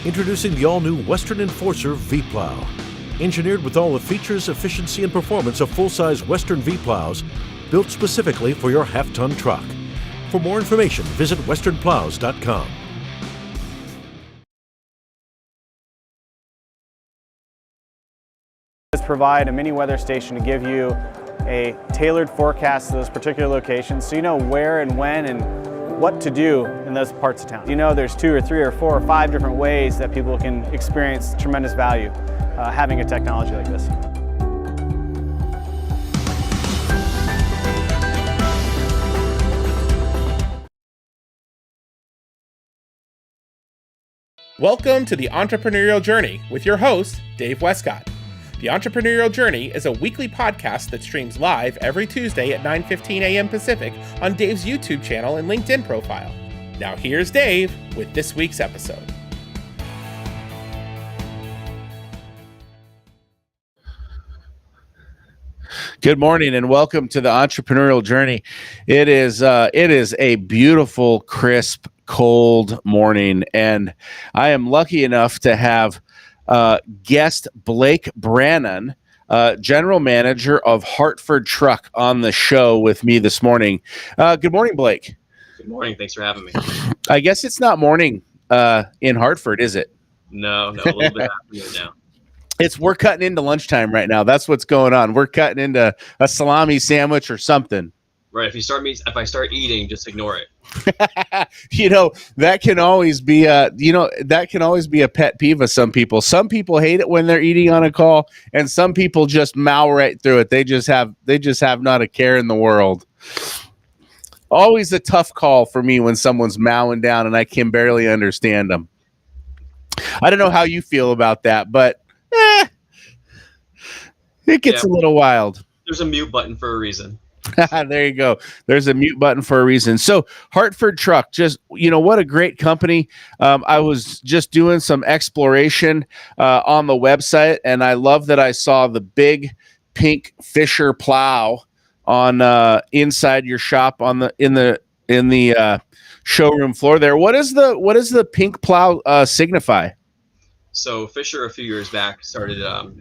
Introducing the all-new Western Enforcer V-Plow. Engineered with all the features, efficiency, and performance of full-size Western V-Plows, built specifically for your half-ton truck. For more information, visit westernplows.com. Provide a mini weather station to give you a tailored forecast to those particular locations so you know where and when and what to do in those parts of town. You know there's 2 or 3 or 4 or 5 different ways that people can experience tremendous value having a technology like this. Welcome to the Entrepreneurial Journey with your host, Dave Westcott. The Entrepreneurial Journey is a weekly podcast that streams live every Tuesday at 9:15 a.m. Pacific on Dave's YouTube channel and LinkedIn profile. Now here's Dave with this week's episode. Good morning and welcome to the Entrepreneurial Journey. It is a beautiful, crisp, cold morning, and I am lucky enough to have guest Blake Brannon, General Manager of Hartford Truck, on the show with me this morning. Good morning, Blake. Good morning. Thanks for having me. I guess it's not morning in Hartford, is it? No, a little bit afternoon now. We're cutting into lunchtime right now. That's what's going on. We're cutting into a salami sandwich or something. Right. If I start eating, just ignore it. That can always be a pet peeve of some people. Some people hate it when they're eating on a call, and some people just mow right through it. They just have not a care in the world. Always a tough call for me when someone's mowing down and I can barely understand them. I don't know how you feel about that, but it gets a little wild. There's a mute button for a reason. There you go. There's a mute button for a reason. So Hartford Truck, just, what a great company. I was just doing some exploration on the website, and I love that I saw the big pink Fisher plow on inside your shop in the showroom floor there. What does the pink plow signify? So Fisher, a few years back, started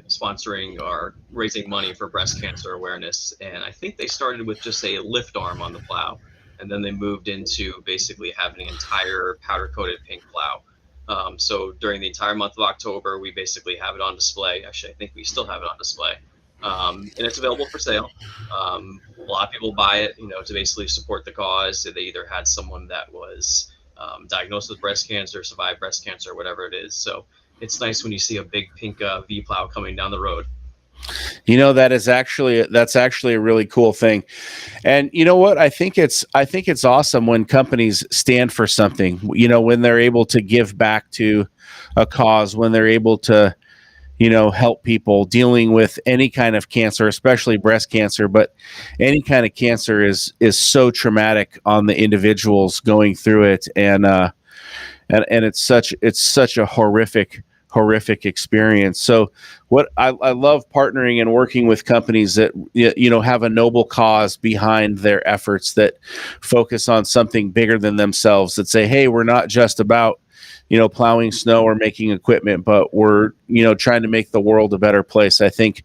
sponsoring or raising money for breast cancer awareness. And I think they started with just a lift arm on the plow. And then they moved into basically having an entire powder-coated pink plow. So during the entire month of October, we basically have it on display. Actually, I think we still have it on display. And it's available for sale. A lot of people buy it, to basically support the cause. They either had someone that was diagnosed with breast cancer, survived breast cancer, whatever it is. So it's nice when you see a big pink V-plow coming down the road. That's actually a really cool thing. And you know what? I think it's awesome when companies stand for something, when they're able to give back to a cause, when they're able to, help people dealing with any kind of cancer, especially breast cancer, but any kind of cancer is so traumatic on the individuals going through it. And it's such a horrific experience. So what I love partnering and working with companies that have a noble cause behind their efforts, that focus on something bigger than themselves, that say, hey, we're not just about plowing snow or making equipment, but we're trying to make the world a better place. I think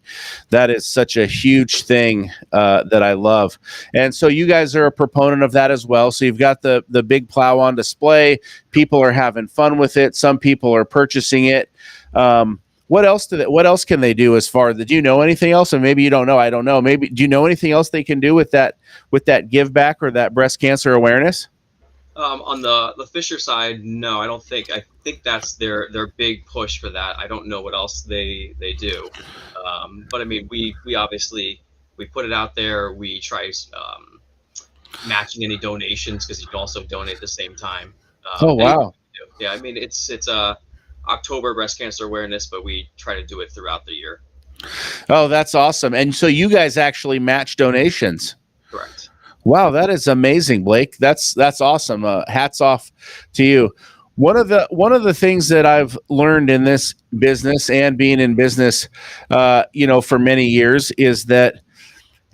that is such a huge thing that I love. And so you guys are a proponent of that as well. So you've got the big plow on display. People are having fun with it. Some people are purchasing it. What else can they do as far as do you know anything else? And maybe you don't know. I don't know. Maybe do you know anything else they can do with that give back or that breast cancer awareness? On the Fisher side, no, I don't think. I think that's their big push for that. I don't know what else they do. But I mean, we obviously put it out there. We try matching any donations because you can also donate at the same time. Oh wow! Yeah, I mean it's October breast cancer awareness, but we try to do it throughout the year. Oh, that's awesome! And so you guys actually match donations. Correct. Wow, that is amazing, Blake. That's awesome. Hats off to you. One of the things that I've learned in this business and being in business, for many years, is that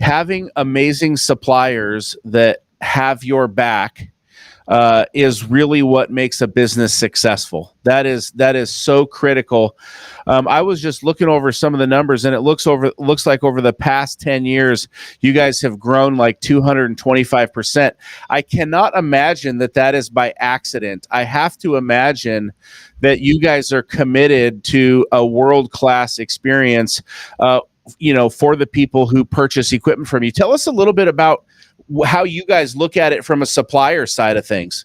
having amazing suppliers that have your back is really what makes a business successful. That is so critical. I was just looking over some of the numbers, and it looks like over the past 10 years, you guys have grown like 225%. I cannot imagine that is by accident. I have to imagine that you guys are committed to a world-class experience, for the people who purchase equipment from you. Tell us a little bit about how you guys look at it from a supplier side of things.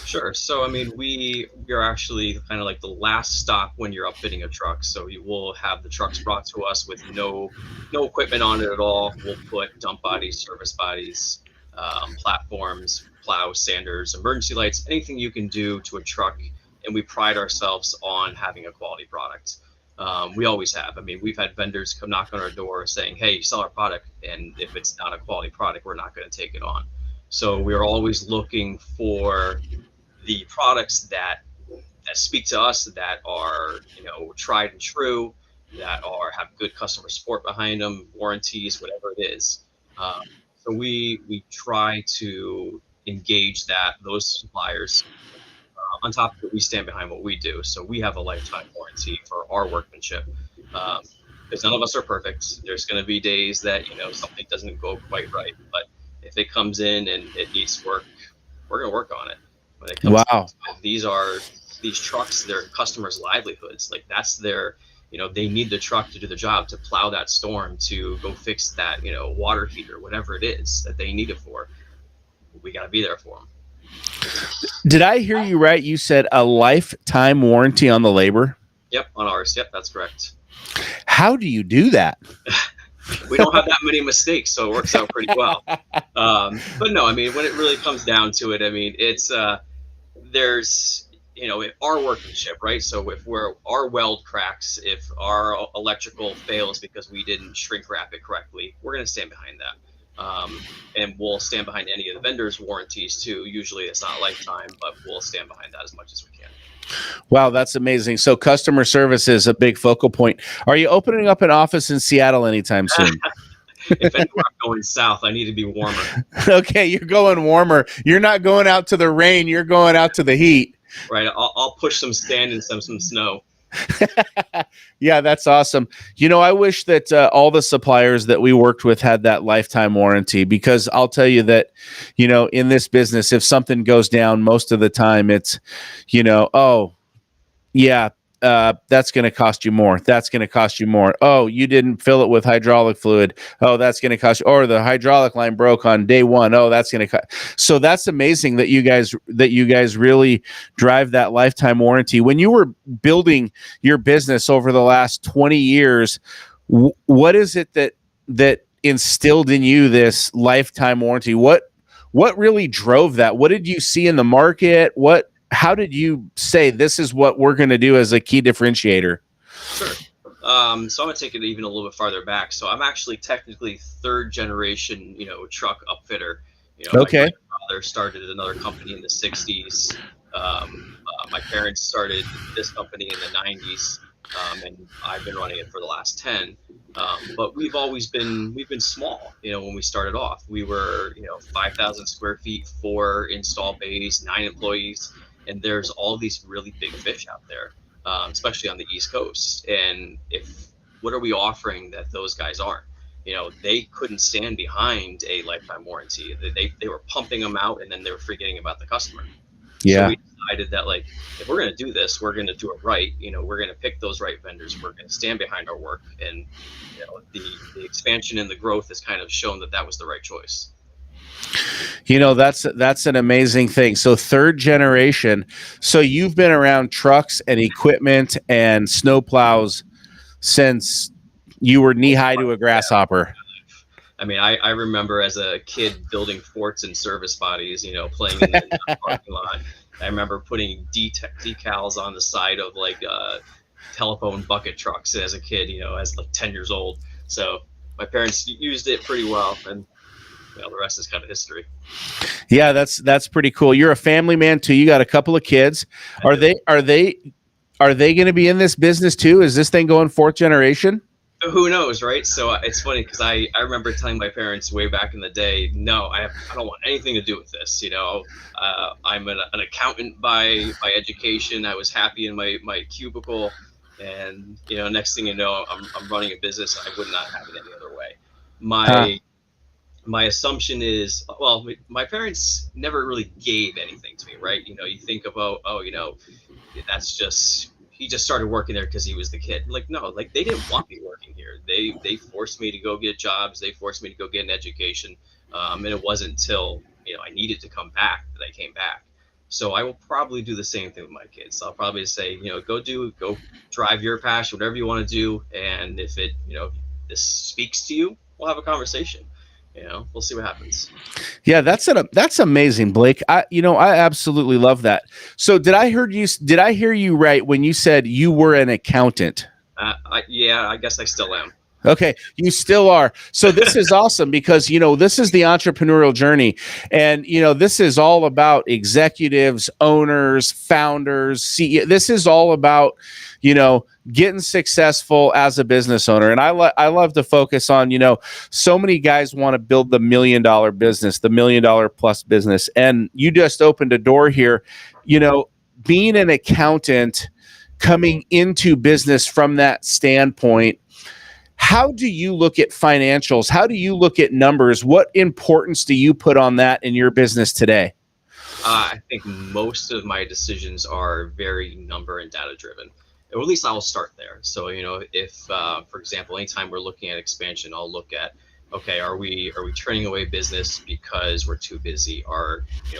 Sure. So, I mean, we are actually kind of like the last stop when you're upfitting a truck. So you will have the trucks brought to us with no equipment on it at all. We'll put dump bodies, service bodies, platforms, plows, sanders, emergency lights, anything you can do to a truck. And we pride ourselves on having a quality product. We always have. I mean, we've had vendors come knock on our door saying, hey, you sell our product. And if it's not a quality product, we're not going to take it on. So we are always looking for the products that speak to us, that are, tried and true, that have good customer support behind them, warranties, whatever it is. So we try to engage those suppliers. On top of it, we stand behind what we do. So we have a lifetime warranty for our workmanship. Because none of us are perfect. There's going to be days that, something doesn't go quite right. But if it comes in and it needs work, we're going to work on it. When it comes to these trucks, they're customers' livelihoods. Like that's their, they need the truck to do the job, to plow that storm, to go fix that, water heater, whatever it is that they need it for. We got to be there for them. Did I hear you right? You said a lifetime warranty on the labor? Yep, on ours. Yep, that's correct. How do you do that? We don't have that many mistakes, so it works out pretty well. But no, I mean, when it really comes down to it, I mean, it's there's our workmanship, right? So if our weld cracks, if our electrical fails because we didn't shrink wrap it correctly, we're going to stand behind that. And we'll stand behind any of the vendors' warranties too. Usually it's not lifetime, but we'll stand behind that as much as we can. Wow, that's amazing. So customer service is a big focal point. Are you opening up an office in Seattle anytime soon? If anywhere I'm going south, I need to be warmer. Okay, you're going warmer. You're not going out to the rain. You're going out to the heat. Right. I'll push some sand and some snow. Yeah, that's awesome. I wish that all the suppliers that we worked with had that lifetime warranty, because I'll tell you that, in this business, if something goes down, most of the time it's, oh, yeah, that's going to cost you more. That's going to cost you more. Oh, you didn't fill it with hydraulic fluid. Oh, that's going to cost you. Or the hydraulic line broke on day one. Oh, that's going to cost. So that's amazing that you guys really drive that lifetime warranty. When you were building your business over the last 20 years, what is it that instilled in you this lifetime warranty? What really drove that? What did you see in the market? How did you say this is what we're going to do as a key differentiator? Sure. So I'm going to take it even a little bit farther back. So I'm actually technically third generation, truck upfitter. Okay. My father started another company in the 60s. My parents started this company in the 90s. And I've been running it for the last 10. But we've been small. When we started off, we were, 5,000 square feet, 4 install bays, 9 employees. And there's all these really big fish out there, especially on the East Coast. And what are we offering that those guys aren't? They couldn't stand behind a lifetime warranty. They were pumping them out, and then they were forgetting about the customer. Yeah. So we decided that, like, if we're going to do this, we're going to do it right. We're going to pick those right vendors. We're going to stand behind our work. And, the expansion and the growth has kind of shown that was the right choice. That's an amazing thing. So third generation. So you've been around trucks and equipment and snow plows since you were knee high to a grasshopper. I mean, I remember as a kid building forts and service bodies, playing in the parking lot. I remember putting decals on the side of like telephone bucket trucks as a kid, as like 10 years old. So my parents used it pretty well, and the rest is kind of history. Yeah, that's pretty cool. You're a family man too. You got a couple of kids. Are they going to be in this business too? Is this thing going fourth generation? who knows, right? So it's funny because I remember telling my parents way back in the day, no, I don't want anything to do with this. I'm an accountant by education. I was happy in my cubicle, and next thing you know, I'm running a business. I would not have it any other way. Huh. My assumption is, well, my parents never really gave anything to me, right? You think about, oh, that's just, he just started working there because he was the kid. Like, no, like they didn't want me working here. They forced me to go get jobs. They forced me to go get an education. And it wasn't until I needed to come back that I came back. So I will probably do the same thing with my kids. I'll probably say, go drive your passion, whatever you want to do, and if it this speaks to you, we'll have a conversation. We'll see what happens. Yeah, that's amazing, Blake. I absolutely love that. So did I hear you right when you said you were an accountant? Yeah, I guess I still am. Okay, you still are. So this is awesome because this is the entrepreneurial journey, and this is all about executives, owners, founders, CEO. This is all about getting successful as a business owner. And I love to focus on so many guys want to build the $1 million business, the $1 million plus business, and you just opened a door here. Being an accountant, coming into business from that standpoint. How do you look at financials? How do you look at numbers? What importance do you put on that in your business today? I think most of my decisions are very number and data driven, or at least I'll start there. So, if, for example, anytime we're looking at expansion, I'll look at, okay, are we turning away business because we're too busy?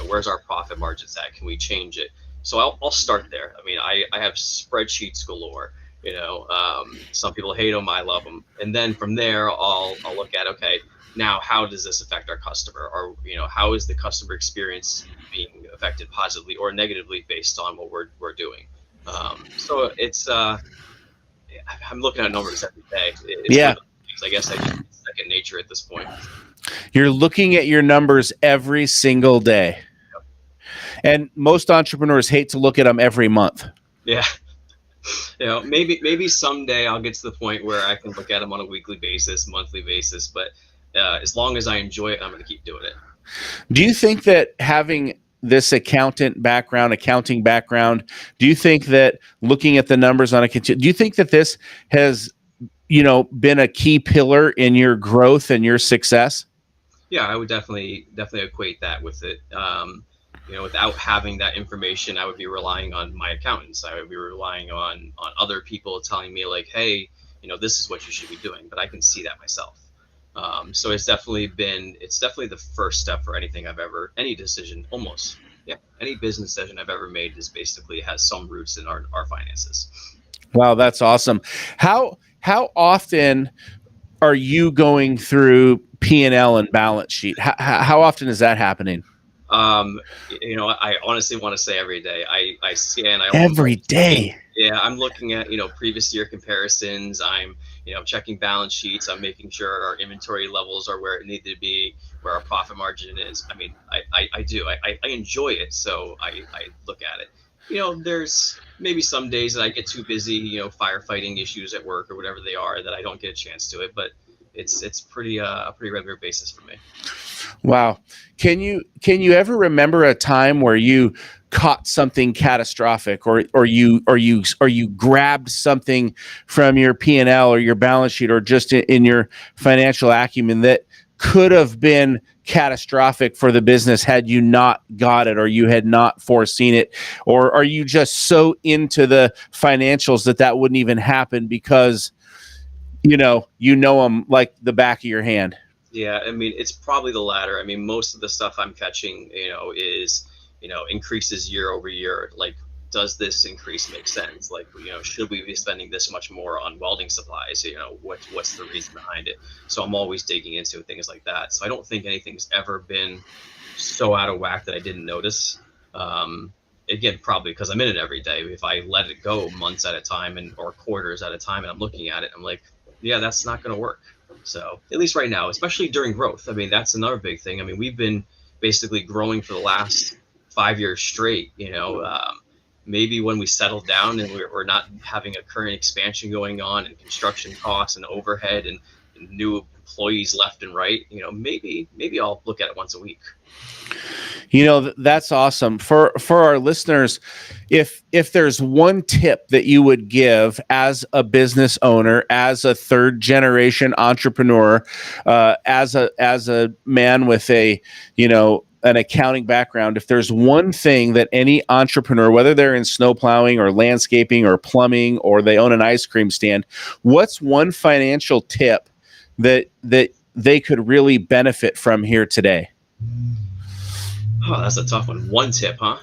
Where's our profit margins at? Can we change it? So I'll start there. I mean, I have spreadsheets galore. Some people hate them, I love them. And then from there, I'll look at, okay, now how does this affect our customer? Or, how is the customer experience being affected positively or negatively based on what we're doing? So it's, I'm looking at numbers every day. It's Yeah. one of the things, I guess it's second nature at this point. You're looking at your numbers every single day. Yep. And most entrepreneurs hate to look at them every month. Yeah. Maybe someday I'll get to the point where I can look at them on a weekly basis, monthly basis, but as long as I enjoy it, I'm going to keep doing it. Do you think that having this accounting background, do you think that looking at the numbers do you think that this has, been a key pillar in your growth and your success? Yeah, I would definitely equate that with it. Without having that information, I would be relying on my accountants. I would be relying on other people telling me like, hey, this is what you should be doing, but I can see that myself. So it's definitely the first step for any decision, almost. Yeah. Any business decision I've ever made is basically has some roots in our finances. Wow, that's awesome. How often are you going through P&L and balance sheet? How often is that happening? I honestly want to say every day. I scan. Every day. Yeah, I'm looking at previous year comparisons. I'm checking balance sheets. I'm making sure our inventory levels are where it needed to be, where our profit margin is. I mean, I do. I enjoy it, so I look at it. There's maybe some days that I get too busy, firefighting issues at work or whatever they are, that I don't get a chance to it. But it's a pretty regular basis for me. Wow. Can you ever remember a time where you caught something catastrophic or you grabbed something from your P&L or your balance sheet or just in your financial acumen that could have been catastrophic for the business had you not got it or you had not foreseen it? Or are you just so into the financials that wouldn't even happen because you know them like the back of your hand? Yeah, I mean, it's probably the latter. I mean, most of the stuff I'm catching, is, increases year over year. Like, does this increase make sense? Like, should we be spending this much more on welding supplies? What's the reason behind it? So I'm always digging into things like that. So I don't think anything's ever been so out of whack that I didn't notice. Again, probably because I'm in it every day. If I let it go months at a time or quarters at a time, and I'm looking at it, I'm like, yeah, that's not going to work. So at least right now, especially during growth, I mean, that's another big thing. I mean, we've been basically growing for the last 5 years straight, maybe when we settle down and we're not having a current expansion going on and construction costs and overhead and new employees left and right, maybe I'll look at it once a week. That's awesome for our listeners. If there's one tip that you would give as a business owner, as a third generation entrepreneur, as a man with an accounting background, if there's one thing that any entrepreneur, whether they're in snow plowing or landscaping or plumbing or they own an ice cream stand, what's one financial tip that they could really benefit from here today? Oh, that's a tough one. One tip, huh?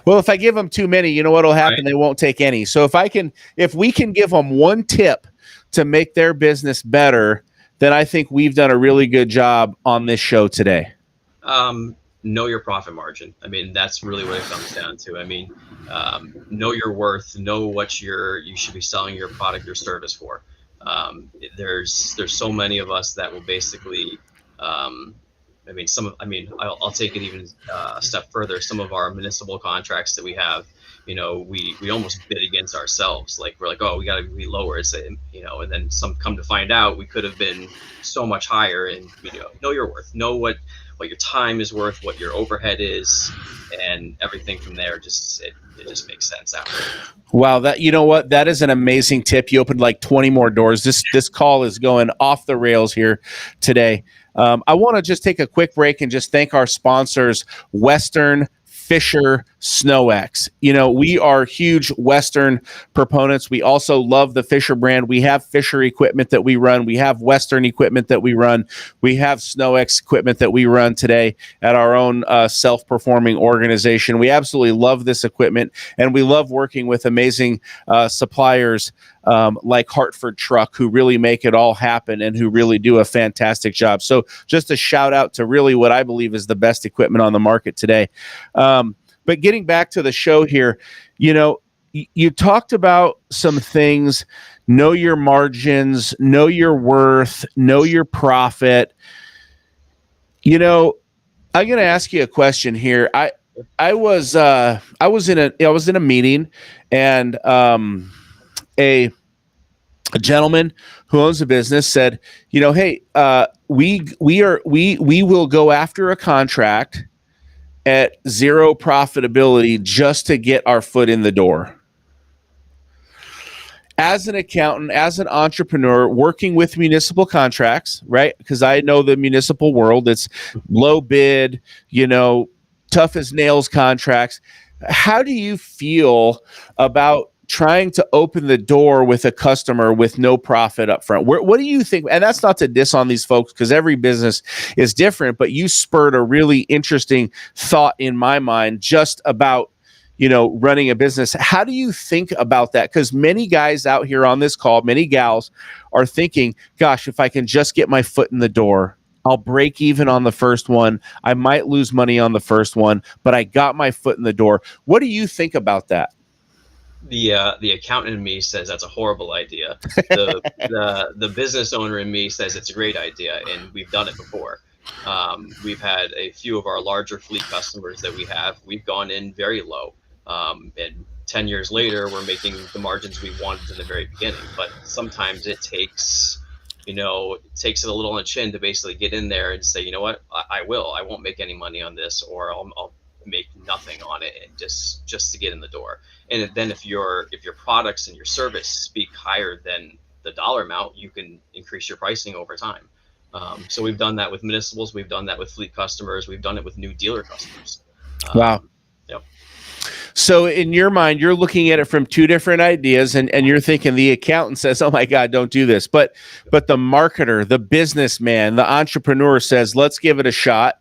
Well, if I give them too many, you know what'll happen? Right. They won't take any. So if we can give them one tip to make their business better, then I think we've done a really good job on this show today. Know your profit margin. I mean, that's really what it comes down to. I mean, know your worth, know what you should be selling your product or service for. There's so many of us that will basically, I'll take it even a step further. Some of our municipal contracts that we have, we almost bid against ourselves. Like we're like, oh, we got to be lower. And then some come to find out we could have been so much higher. And know your worth, know what your time is worth, what your overhead is, and everything from there. It just makes sense after. Wow, that is an amazing tip. You opened like 20 more doors. This call is going off the rails here today. I want to just take a quick break and just thank our sponsors, Western, Fisher, SnowX. We are huge Western proponents. We also love the Fisher brand. We have Fisher equipment that we run. We have Western equipment that we run. We have SnowX equipment that we run today at our own self-performing organization. We absolutely love this equipment, and we love working with amazing suppliers like Hartford Truck, who really make it all happen and who really do a fantastic job. So just a shout out to really what I believe is the best equipment on the market today. But getting back to the show here, you talked about some things: know your margins, know your worth, know your profit. I'm going to ask you a question here. I was in a meeting, and a gentleman who owns a business said, hey, we will go after a contract at zero profitability just to get our foot in the door. As an accountant, as an entrepreneur, working with municipal contracts, right? Because I know the municipal world, it's low bid, tough as nails contracts. How do you feel about trying to open the door with a customer with no profit up front? What do you think? And that's not to diss on these folks, because every business is different, but you spurred a really interesting thought in my mind just about, running a business. How do you think about that? Because many guys out here on this call, many gals are thinking, gosh, if I can just get my foot in the door, I'll break even on the first one. I might lose money on the first one, but I got my foot in the door. What do you think about that? The accountant in me says that's a horrible idea. The business owner in me says it's a great idea, and we've done it before. We've had a few of our larger fleet customers that we've gone in very low, and 10 years later we're making the margins we wanted in the very beginning. But sometimes it takes it a little on the chin to basically get in there and say, you know what, I won't make any money on this, or I'll make nothing on it, and just to get in the door. And then if your products and your service speak higher than the dollar amount, you can increase your pricing over time. So we've done that with municipals, we've done that with fleet customers, we've done it with new dealer customers. Wow. Yep. So in your mind, you're looking at it from two different ideas, and you're thinking the accountant says, oh my God, don't do this. But the marketer, the businessman, the entrepreneur says, let's give it a shot.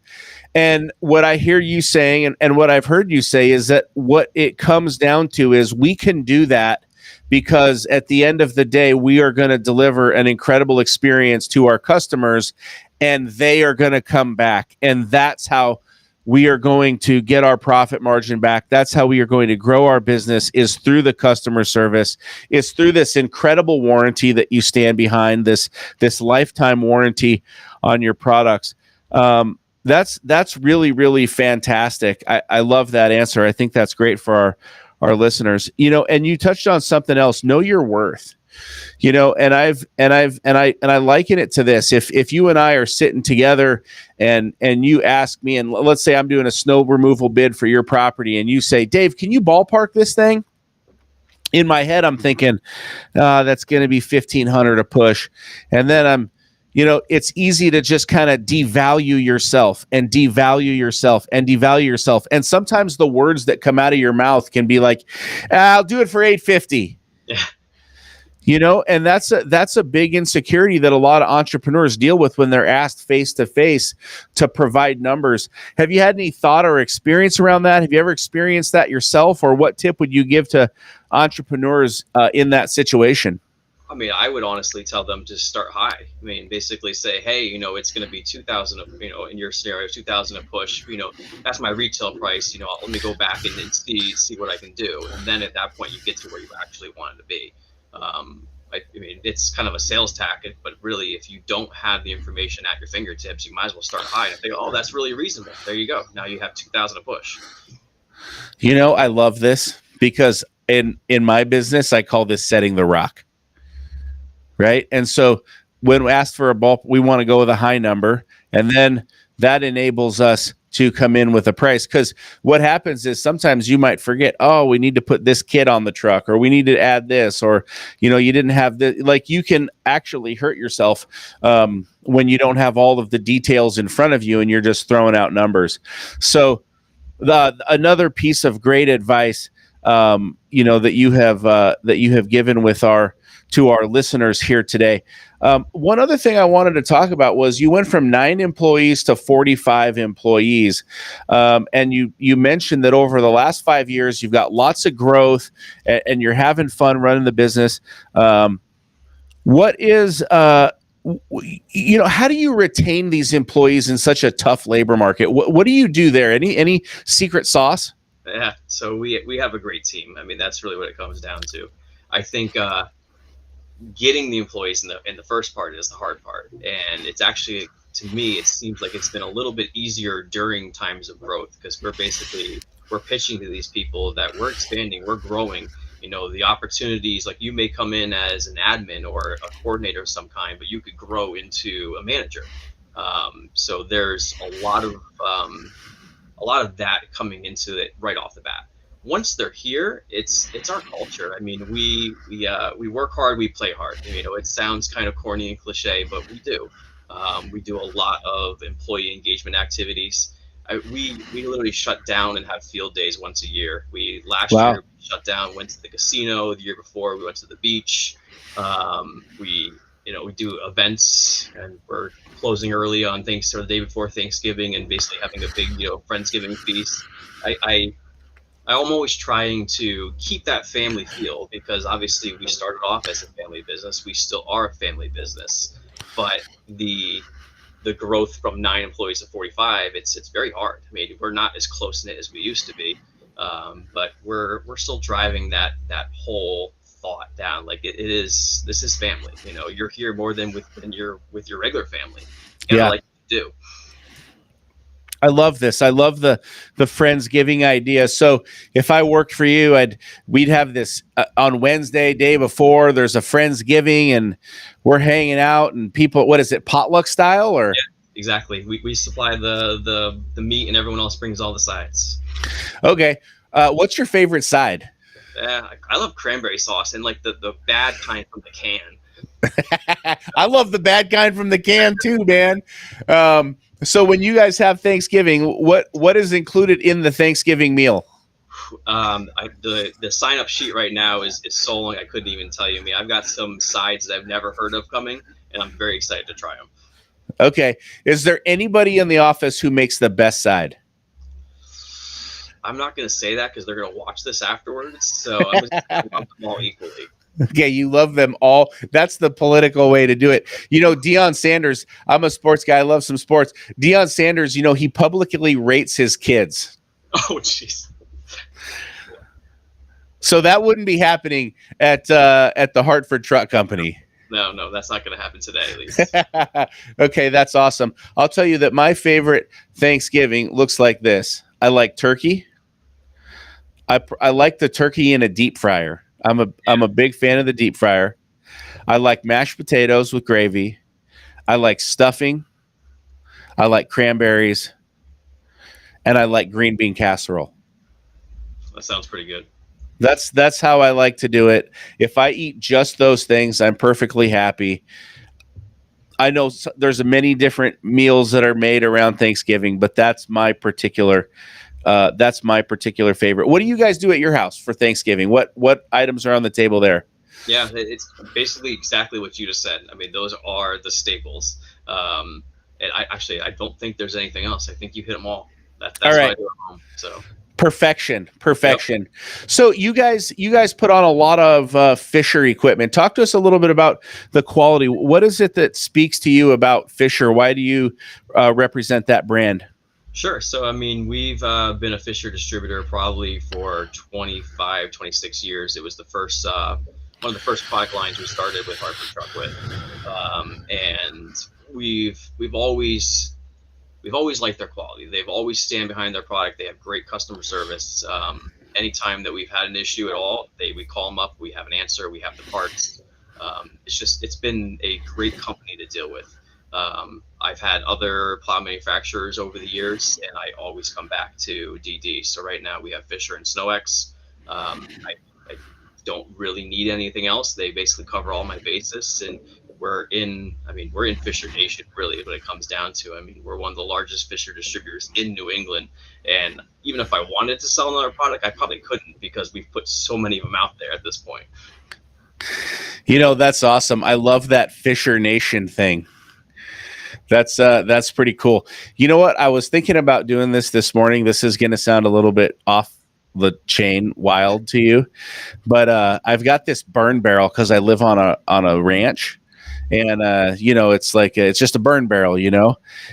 And what I hear you saying, and what I've heard you say, is that what it comes down to is we can do that because at the end of the day, we are going to deliver an incredible experience to our customers, and they are going to come back. And that's how we are going to get our profit margin back. That's how we are going to grow our business, is through the customer service, is through this incredible warranty that you stand behind, this lifetime warranty on your products. That's really, really fantastic. I love that answer. I think that's great for our listeners, and you touched on something else, know your worth. And I liken it to this. If you and I are sitting together and you ask me, and let's say I'm doing a snow removal bid for your property, and you say, Dave, can you ballpark this thing? In my head, I'm thinking, that's going to be $1,500 a push. And then it's easy to just kind of devalue yourself and devalue yourself and devalue yourself. And sometimes the words that come out of your mouth can be like, I'll do it for $850. Yeah. And that's a big insecurity that a lot of entrepreneurs deal with when they're asked face to face to provide numbers. Have you had any thought or experience around that? Have you ever experienced that yourself, or what tip would you give to entrepreneurs in that situation? I mean, I would honestly tell them to start high. I mean, basically say, hey, it's going to be 2,000, in your scenario, 2,000 a push. That's my retail price. Let me go back and see what I can do. And then at that point, you get to where you actually wanted to be. I mean, it's kind of a sales tactic, but really, if you don't have the information at your fingertips, you might as well start high and think, oh, that's really reasonable. There you go. Now you have 2,000 a push. I love this because in my business, I call this setting the rock. Right. And so when we ask for a bulk, we want to go with a high number, and then that enables us to come in with a price. Because what happens is sometimes you might forget, oh, we need to put this kit on the truck, or we need to add this, or, you didn't have the, like, you can actually hurt yourself when you don't have all of the details in front of you and you're just throwing out numbers. So another piece of great advice, that you have given to our listeners here today. One other thing I wanted to talk about was you went from 9 employees to 45 employees. And you mentioned that over the last 5 years, you've got lots of growth and you're having fun running the business. What is, how do you retain these employees in such a tough labor market? What do you do there? Any secret sauce? Yeah. So we have a great team. I mean, that's really what it comes down to. I think, getting the employees in the first part is the hard part, and it's actually, to me, it seems like it's been a little bit easier during times of growth, because we're pitching to these people that we're expanding, we're growing. The opportunities, like, you may come in as an admin or a coordinator of some kind, but you could grow into a manager. So there's a lot of that coming into it right off the bat. Once they're here, it's our culture. I mean, we work hard, we play hard. It sounds kind of corny and cliche, but we do. We do a lot of employee engagement activities. We literally shut down and have field days once a year. Last Wow. year we shut down, went to the casino. The year before we went to the beach. We do events, and we're closing early on the day before Thanksgiving, and basically having a big Friendsgiving feast. I'm always trying to keep that family feel, because obviously we started off as a family business. We still are a family business, but the growth from 9 employees to 45, it's very hard. I mean, we're not as close knit as we used to be, but we're still driving that whole thought down. Like, this is family. You're here more than with your regular family. And Yeah. I like to do. I love this. I love the Friendsgiving idea. So if I worked for you, we'd have this on Wednesday, day before, there's a Friendsgiving, and we're hanging out, and people, what is it, potluck style, or? Yeah, exactly. We supply the meat, and everyone else brings all the sides. Okay. What's your favorite side? Yeah, I love cranberry sauce, and like the bad kind from the can. I love the bad kind from the can too, man. So when you guys have Thanksgiving, what is included in the Thanksgiving meal? The sign up sheet right now is so long I couldn't even tell you. I mean, I've got some sides that I've never heard of coming, and I'm very excited to try them. Okay. Is there anybody in the office who makes the best side? I'm not going to say that because they're going to watch this afterwards. So I'm just going to love them all equally. Okay, you love them all. That's the political way to do it. Deion Sanders, I'm a sports guy. I love some sports. Deion Sanders, he publicly rates his kids. Oh, jeez. So that wouldn't be happening at the Hartford Truck Company. No, that's not going to happen today, at least. Okay, that's awesome. I'll tell you that my favorite Thanksgiving looks like this. I like turkey. I like the turkey in a deep fryer. I'm a big fan of the deep fryer. I like mashed potatoes with gravy. I like stuffing. I like cranberries, and I like green bean casserole. That sounds pretty good. That's how I like to do it. If I eat just those things, I'm perfectly happy. I know there's many different meals that are made around Thanksgiving, but that's my particular favorite. What do you guys do at your house for Thanksgiving? What items are on the table there? Yeah, it's basically exactly what you just said. I mean, those are the staples. And I don't think there's anything else. I think you hit them all. That's All what right. I do at home. So Perfection. Yep. So you guys put on a lot of Fisher equipment. Talk to us a little bit about the quality. What is it that speaks to you about Fisher? Why do you represent that brand? Sure. So, I mean, we've been a Fisher distributor probably for 25, 26 years. It was the first one of the first product lines we started with our food truck with, and we've always liked their quality. They've always stand behind their product. They have great customer service. Anytime that we've had an issue at all, we call them up. We have an answer. We have the parts. It's been a great company to deal with. I've had other plow manufacturers over the years, and I always come back to DD. So right now we have Fisher and SnowX. I don't really need anything else. They basically cover all my bases, and we're in Fisher Nation, really, when it comes down to. I mean, we're one of the largest Fisher distributors in New England, and even if I wanted to sell another product, I probably couldn't because we've put so many of them out there at this point. That's awesome. I love that Fisher Nation thing. That's pretty cool. You know what? I was thinking about doing this morning. This is going to sound a little bit off the chain wild to you, but I've got this burn barrel because I live on a ranch, and it's just a burn barrel,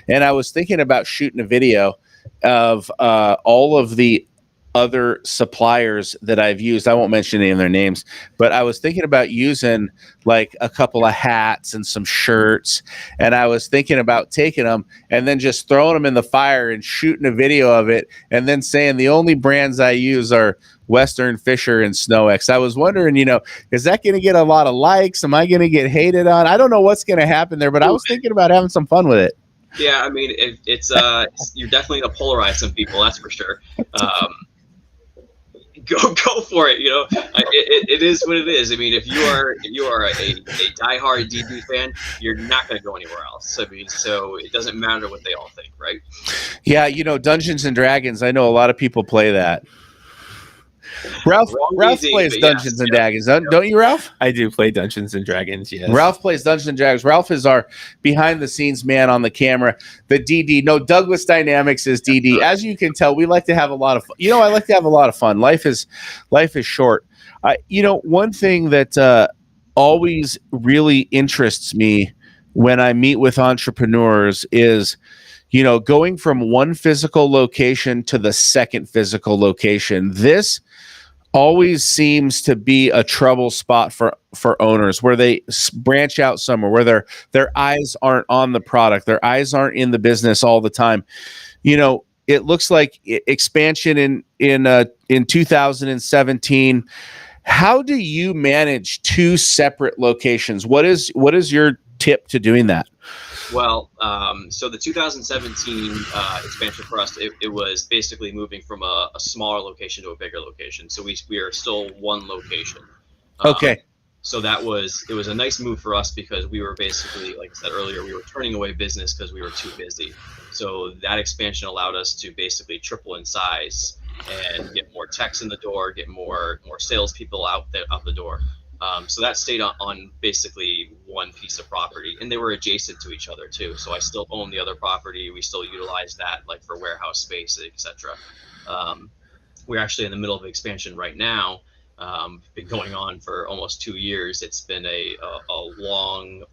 and I was thinking about shooting a video of all of the other suppliers that I've used. I won't mention any of their names, but I was thinking about using like a couple of hats and some shirts, and I was thinking about taking them and then just throwing them in the fire and shooting a video of it, and then saying the only brands I use are Western, Fisher, and SnowX. I was wondering, is that going to get a lot of likes? Am I going to get hated on? I don't know what's going to happen there, but I was thinking about having some fun with it. Yeah, I mean, it's you're definitely gonna polarize some people, that's for sure. Go for it. It is what it is. I mean, if you are a diehard DD fan, you're not going to go anywhere else. I mean, so it doesn't matter what they all think, right? Yeah, Dungeons and Dragons. I know a lot of people play that. Ralph plays Dungeons and Dragons, don't you, Ralph? I do play Dungeons and Dragons, yes. Ralph plays Dungeons and Dragons. Ralph is our behind-the-scenes man on the camera. The DD, Douglas Dynamics is DD. As you can tell, we like to have a lot of fun. I like to have a lot of fun. Life is short. One thing that always really interests me when I meet with entrepreneurs is going from one physical location to the second physical location. This always seems to be a trouble spot for owners, where they branch out somewhere, where their eyes aren't on the product, their eyes aren't in the business all the time. It looks like expansion in 2017. How do you manage two separate locations? What is your tip to doing that? Well, so the 2017 expansion for us, it was basically moving from a smaller location to a bigger location. So we are still one location. Okay. So it was a nice move for us because we were basically, like I said earlier, we were turning away business because we were too busy. So that expansion allowed us to basically triple in size and get more techs in the door, get more salespeople out the door. So that stayed on basically one piece of property, and they were adjacent to each other too. So I still own the other property. We still utilize that like for warehouse space, etc. We're actually in the middle of expansion right now. Been going on for almost 2 years. It's been a long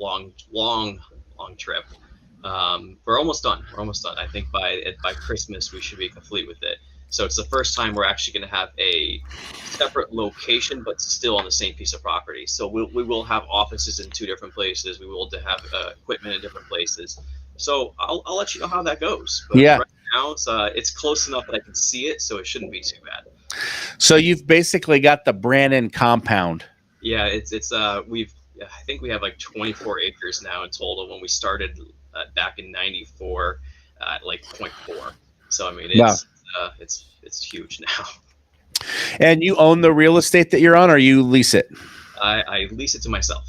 trip. We're almost done. I think by Christmas we should be complete with it. So it's the first time we're actually going to have a separate location, but still on the same piece of property. So we will have offices in 2 different places. We will have equipment in different places. So I'll let you know how that goes. But yeah. Right now it's close enough that I can see it, so it shouldn't be too bad. So you've basically got the Brannan compound. Yeah, I think we have like 24 acres now in total. When we started back in '94, like .4. So I mean, it's huge now. And you own the real estate that you're on, or you lease it? I lease it to myself.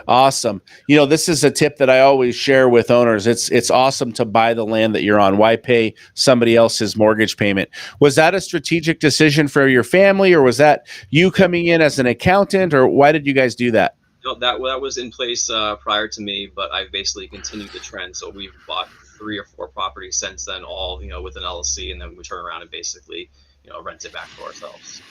Awesome. This is a tip that I always share with owners. It's awesome to buy the land that you're on. Why pay somebody else's mortgage payment? Was that a strategic decision for your family, or was that you coming in as an accountant, or why did you guys do that? No, that was in place prior to me, but I've basically continued the trend. So we've bought 3 or 4 properties since then, all with an LLC, and then we turn around and basically rent it back to ourselves.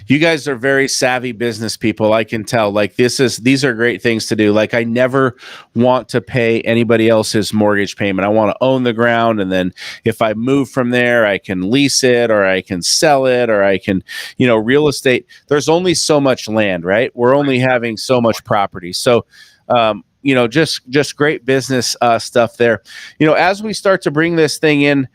You guys are very savvy business people. I can tell. Like these are great things to do. Like I never want to pay anybody else's mortgage payment. I want to own the ground, and then if I move from there, I can lease it, or I can sell it, or I can, real estate. There's only so much land, right? We're only having so much property. So, just great business stuff there. As we start to bring this thing in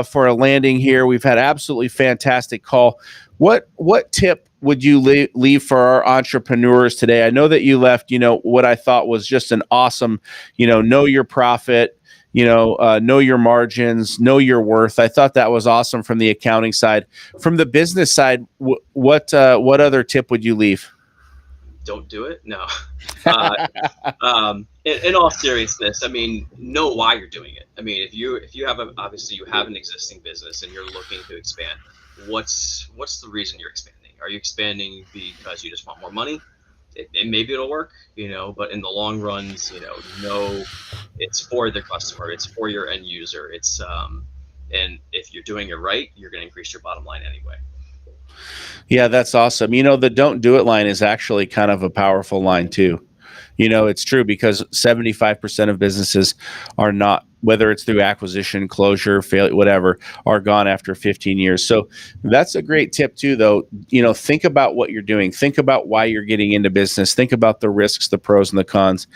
for a landing here, we've had absolutely fantastic call. What tip would you leave for our entrepreneurs today? I know that you left, what I thought was just an awesome, know your profit, know your margins, know your worth. I thought that was awesome from the accounting side. From the business side, what other tip would you leave? Don't do it. No. In all seriousness, I mean, know why you're doing it. I mean, if you have obviously you have an existing business and you're looking to expand, what's the reason you're expanding? Are you expanding because you just want more money? Maybe it'll work, but in the long runs, no, it's for the customer, it's for your end user. It's and if you're doing it right, you're going to increase your bottom line anyway. Yeah, that's awesome. The don't do it line is actually kind of a powerful line too. It's true because 75% of businesses are not, whether it's through acquisition, closure, failure, whatever, are gone after 15 years. So that's a great tip too, though. Think about what you're doing. Think about why you're getting into business. Think about the risks, the pros and the cons.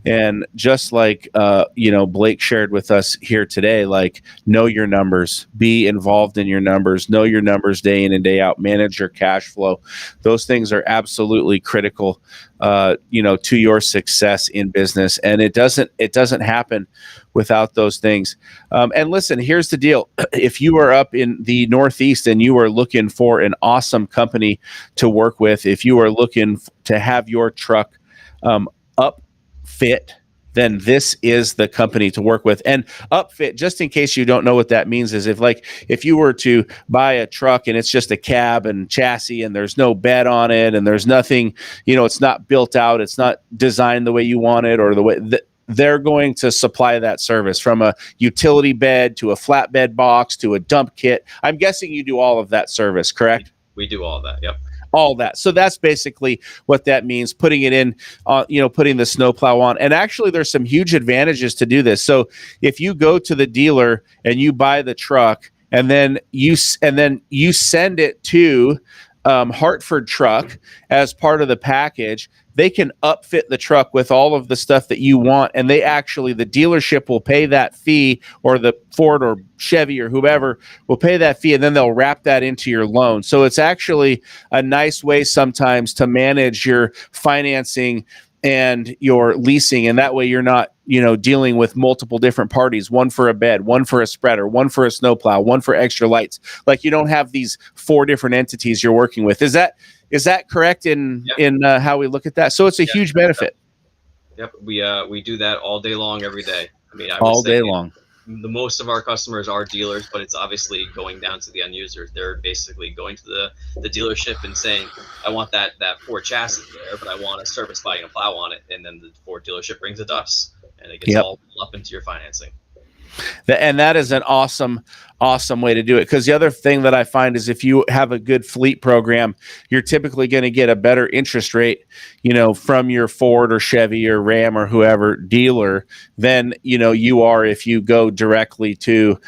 And just like, Blake shared with us here today, like know your numbers, be involved in your numbers, know your numbers day in and day out, manage your cash flow. Those things are absolutely critical, to your success in business. And it doesn't happen without those things. And listen, here's the deal. If you are up in the Northeast and you are looking for an awesome company to work with, if you are looking to have your truck upfit, then this is the company to work with. And upfit, just in case you don't know what that means, is if you were to buy a truck and it's just a cab and chassis and there's no bed on it and there's nothing, it's not built out, it's not designed the way you want it or the way they're going to supply that service, from a utility bed to a flatbed box to a dump kit. I'm guessing you do all of that service, correct? We do all of that. Yep. All that. So that's basically what that means, putting it in, putting the snowplow on. And actually there's some huge advantages to do this. So if you go to the dealer and you buy the truck and then you send it to Hartford Truck as part of the package, they can upfit the truck with all of the stuff that you want. And the dealership will pay that fee, or the Ford or Chevy or whoever will pay that fee, and then they'll wrap that into your loan. So it's actually a nice way sometimes to manage your financing and your leasing. And that way you're not, dealing with multiple different parties, one for a bed, one for a spreader, one for a snowplow, one for extra lights. Like you don't have these 4 different entities you're working with. Is that correct in how we look at that? So it's a huge benefit. Yep. We do that all day long, every day. I mean, all day long. The most of our customers are dealers, but it's obviously going down to the end users. They're basically going to the dealership and saying, I want that Ford chassis there, but I want a service body and a plow on it. And then the Ford dealership brings it to us, and it gets all up into your financing. And that is an awesome way to do it. Because the other thing that I find is if you have a good fleet program, you're typically going to get a better interest rate, from your Ford or Chevy or Ram or whoever dealer than, you are if you go directly to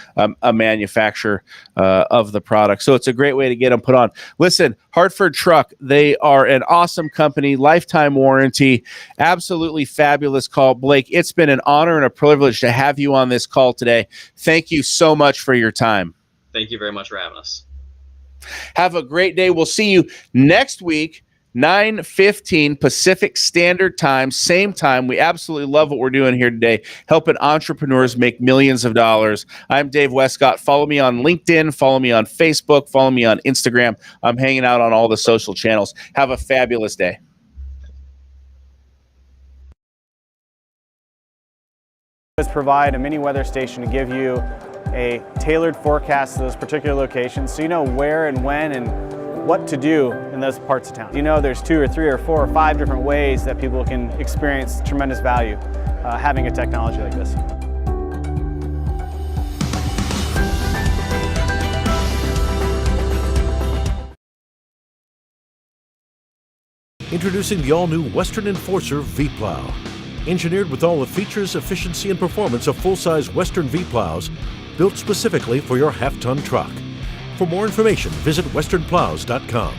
a manufacturer of the product. So it's a great way to get them put on. Listen, Hartford Truck, they are an awesome company, lifetime warranty, absolutely fabulous call. Blake, it's been an honor and a privilege to have you on this call today. Thank you so much for your time. Thank you very much for having us. Have a great day. We'll see you next week, 9:15 Pacific Standard Time, same time. We absolutely love what we're doing here today, helping entrepreneurs make millions of dollars. I'm Dave Westcott. Follow me on LinkedIn, follow me on Facebook, follow me on Instagram. I'm hanging out on all the social channels. Have a fabulous day. Provide a mini weather station to give you a tailored forecast to those particular locations so you know where and when and what to do in those parts of town. You know there's 2 or 3 or 4 or 5 different ways that people can experience tremendous value having a technology like this. Introducing the all-new Western Enforcer V-Plow. Engineered with all the features, efficiency, and performance of full-size Western V-Plows, built specifically for your half-ton truck. For more information, visit westernplows.com.